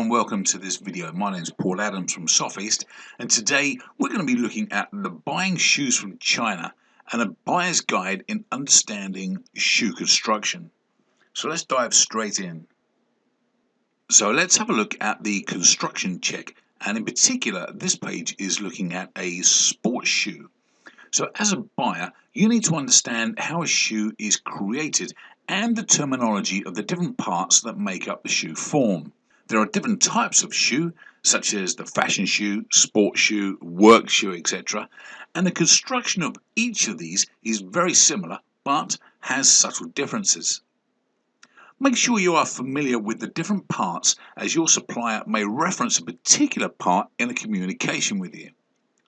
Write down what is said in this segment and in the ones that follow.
and welcome to this video. My name is Paul Adams from Sofeast, and today we're going to be looking at the buying shoes from China and a buyer's guide in understanding shoe construction. So let's dive straight in. So let's have a look at the construction check, and in particular this page is looking at a sports shoe. So as a buyer, you need to understand how a shoe is created and the terminology of the different parts that make up the shoe form. There are different types of shoe, such as the fashion shoe, sports shoe, work shoe, etc. And the construction of each of these is very similar, but has subtle differences. Make sure you are familiar with the different parts, as your supplier may reference a particular part in a communication with you.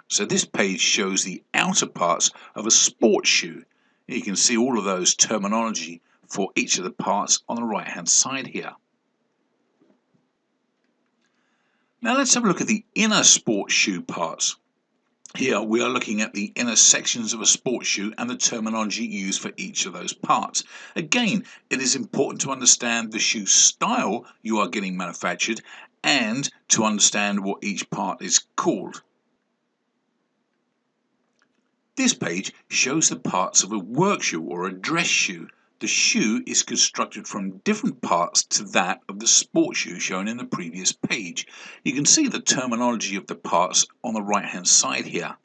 So this page shows the outer parts of a sports shoe. You can see all of those terminology for each of the parts on the right hand side here. Now let's have a look at the inner sports shoe parts. Here we are looking at the inner sections of a sports shoe and the terminology used for each of those parts. Again, it is important to understand the shoe style you are getting manufactured and to understand what each part is called. This page shows the parts of a work shoe or a dress shoe. The shoe is constructed from different parts to that of the sports shoe shown in the previous page. You can see the terminology of the parts on the right hand side here.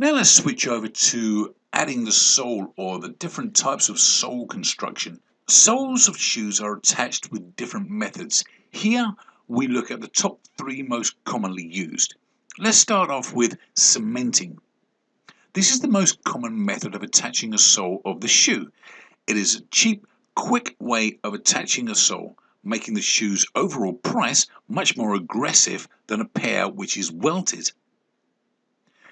Now let's switch over to adding the sole or the different types of sole construction. Soles of shoes are attached with different methods. Here we look at the top three most commonly used. Let's start off with cementing. This is the most common method of attaching a sole of the shoe. It is a cheap, quick way of attaching a sole, making the shoe's overall price much more aggressive than a pair which is welted.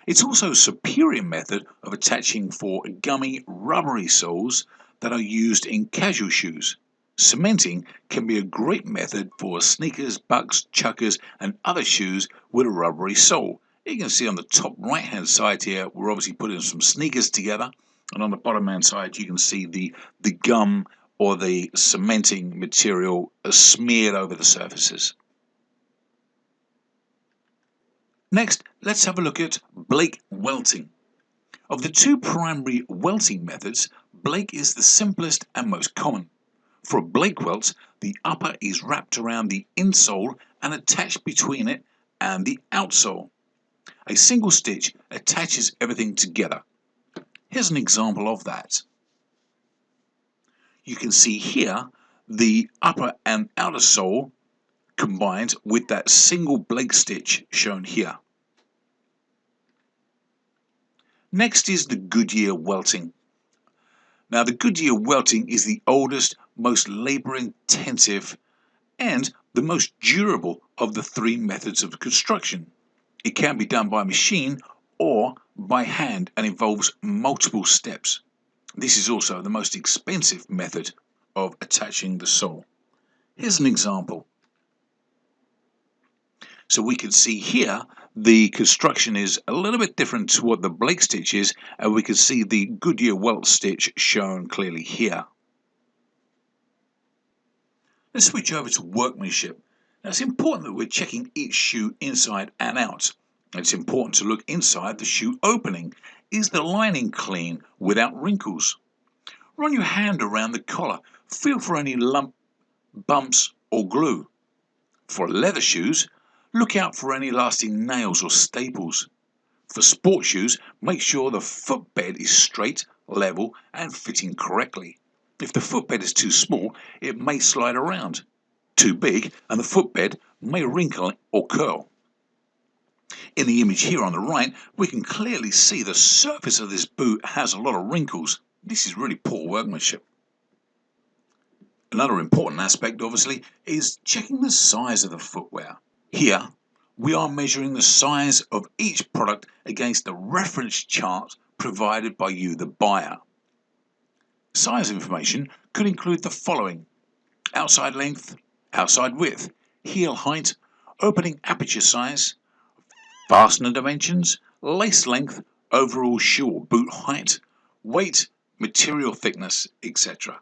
It's also a superior method of attaching for gummy, rubbery soles that are used in casual shoes. Cementing can be a great method for sneakers, bucks, chuckers and other shoes with a rubbery sole. You can see on the top right hand side here we're obviously putting some sneakers together, and on the bottom hand side you can see the gum or the cementing material smeared over the surfaces. Next, let's have a look at Blake welting. Of the two primary welting methods, Blake is the simplest and most common. For a Blake welt, the upper is wrapped around the insole and attached between it and the outsole. A single stitch attaches everything together. Here's an example of that. You can see here the upper and outer sole combined with that single Blake stitch shown here. Next is the Goodyear welting. Now the Goodyear welting is the oldest, most labor intensive and the most durable of the three methods of construction. It can be done by machine or by hand and involves multiple steps. This is also the most expensive method of attaching the sole. Here's an example. So we can see here the construction is a little bit different to what the Blake stitch is, and we can see the Goodyear welt stitch shown clearly here. Let's switch over to workmanship. Now it's important that we're checking each shoe inside and out. It's important to look inside the shoe opening. Is the lining clean without wrinkles? Run your hand around the collar. Feel for any lump, bumps or glue. For leather shoes, look out for any lasting nails or staples. For sports shoes, make sure the footbed is straight, level and fitting correctly. If the footbed is too small, it may slide around. Too big and the footbed may wrinkle or curl. In the image here on the right, we can clearly see the surface of this boot has a lot of wrinkles. This is really poor workmanship. Another important aspect, obviously, is checking the size of the footwear. Here, we are measuring the size of each product against the reference chart provided by you, the buyer. Size information could include the following: outside length, outside width, heel height, opening aperture size, fastener dimensions, lace length, overall shoe or boot height, weight, material thickness, etc.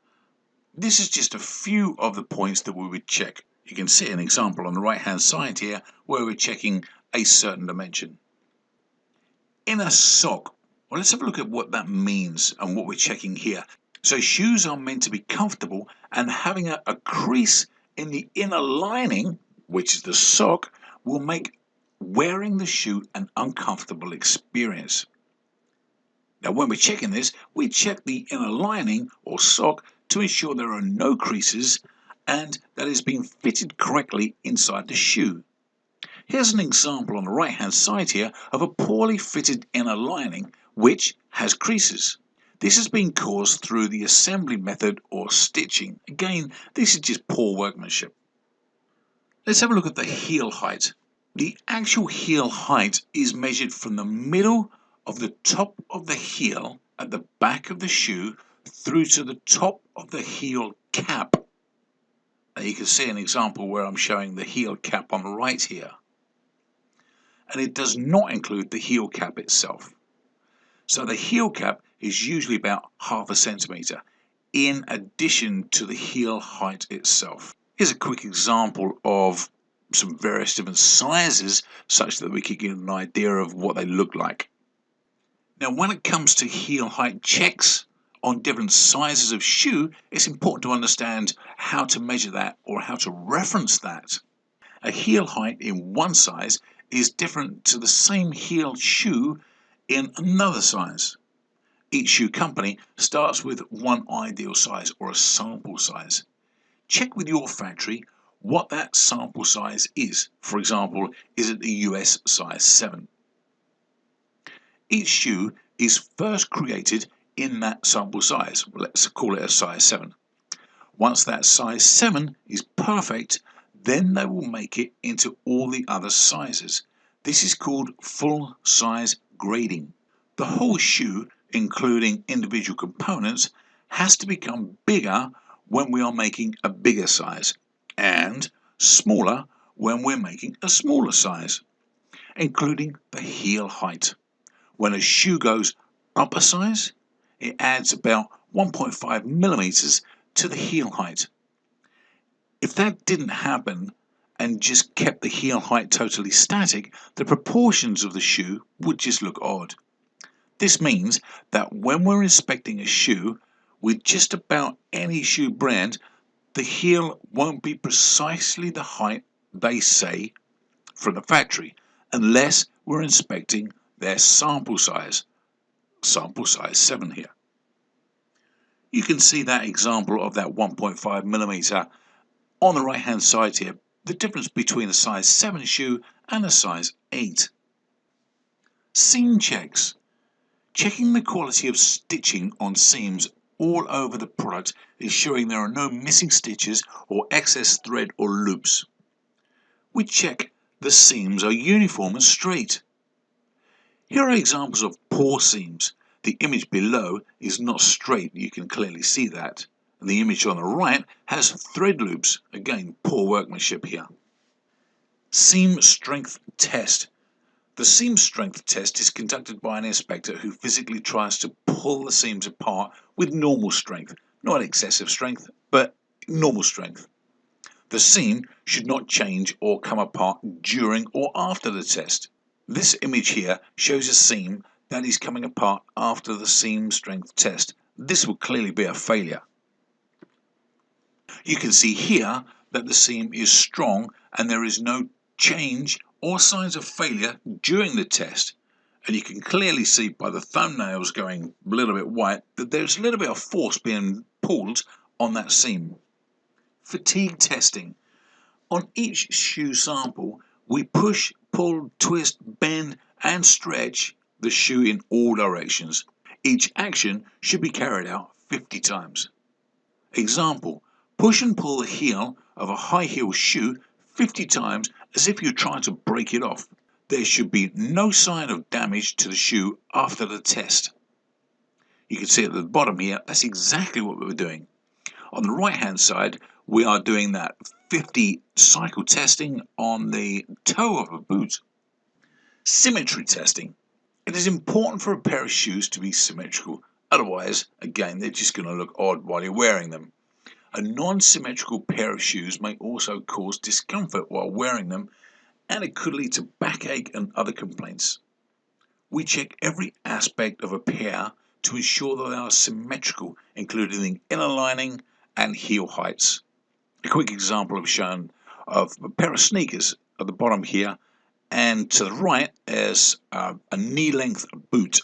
This is just a few of the points that we would check. You can see an example on the right hand side here where we're checking a certain dimension. In a sock, well, let's have a look at what that means and what we're checking here. So shoes are meant to be comfortable, and having a crease in the inner lining, which is the sock, will make wearing the shoe an uncomfortable experience. Now when we're checking this, we check the inner lining or sock to ensure there are no creases and that it's being fitted correctly inside the shoe. Here's an example on the right hand side here of a poorly fitted inner lining which has creases. This has been caused through the assembly method or stitching. Again, this is just poor workmanship. Let's have a look at the heel height. The actual heel height is measured from the middle of the top of the heel at the back of the shoe through to the top of the heel cap. Now you can see an example where I'm showing the heel cap on the right here. And it does not include the heel cap itself. So the heel cap is usually about ½ centimetre in addition to the heel height itself. Here's a quick example of some various different sizes such that we can get an idea of what they look like. Now when it comes to heel height checks on different sizes of shoe, it's important to understand how to measure that or how to reference that. A heel height in one size is different to the same heel shoe in another size. Each shoe company starts with one ideal size or a sample size. Check with your factory what that sample size is. For example, is it the US size 7? Each shoe is first created in that sample size. Let's call it a size 7. Once that size 7 is perfect, then they will make it into all the other sizes. This is called full size grading. The whole shoe, including individual components, has to become bigger when we are making a bigger size and smaller when we're making a smaller size, including the heel height. When a shoe goes up a size, it adds about 1.5 millimeters to the heel height. If that didn't happen and just kept the heel height totally static, the proportions of the shoe would just look odd. This means that when we're inspecting a shoe with just about any shoe brand, the heel won't be precisely the height they say from the factory, unless we're inspecting their sample size 7 here. You can see that example of that 1.5 millimeter on the right hand side here, the difference between a size 7 shoe and a size 8. Seam checks. Checking the quality of stitching on seams all over the product, ensuring there are no missing stitches or excess thread or loops. We check the seams are uniform and straight. Here are examples of poor seams. The image below is not straight, you can clearly see that. And the image on the right has thread loops. Again, poor workmanship here. Seam strength test. The seam strength test is conducted by an inspector who physically tries to pull the seams apart with normal strength, not excessive strength, but normal strength. The seam should not change or come apart during or after the test. This image here shows a seam that is coming apart after the seam strength test. This will clearly be a failure. You can see here that the seam is strong and there is no change or signs of failure during the test, and you can clearly see by the thumbnails going a little bit white that there's a little bit of force being pulled on that seam. Fatigue testing. On each shoe sample we push, pull, twist, bend and stretch the shoe in all directions. Each action should be carried out 50 times. Example: push and pull the heel of a high heel shoe 50 times as if you're trying to break it off. There should be no sign of damage to the shoe after the test. You can see at the bottom here, that's exactly what we're doing. On the right hand side, we are doing that 50 cycle testing on the toe of a boot. Symmetry testing. It is important for a pair of shoes to be symmetrical. Otherwise, again, they're just going to look odd while you're wearing them. A non-symmetrical pair of shoes may also cause discomfort while wearing them, and it could lead to backache and other complaints. We check every aspect of a pair to ensure that they are symmetrical, including the inner lining and heel heights. A quick example shown of a pair of sneakers at the bottom here, and to the right is a knee-length boot.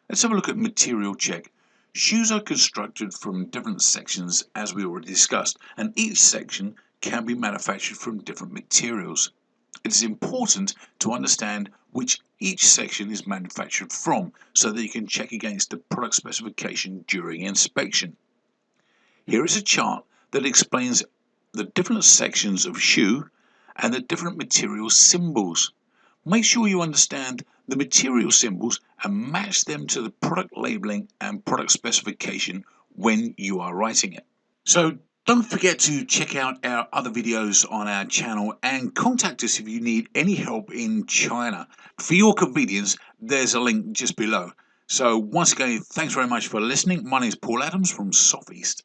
Let's have a look at material check. Shoes are constructed from different sections, as we already discussed, and each section can be manufactured from different materials. It is important to understand which each section is manufactured from so that you can check against the product specification during inspection. Here is a chart that explains the different sections of shoe and the different material symbols. Make sure you understand the material symbols and match them to the product labeling and product specification when you are writing it. So don't forget to check out our other videos on our channel and contact us if you need any help in China. For your convenience, there's a link just below. So once again, thanks very much for listening. My name is Paul Adams from Sofeast.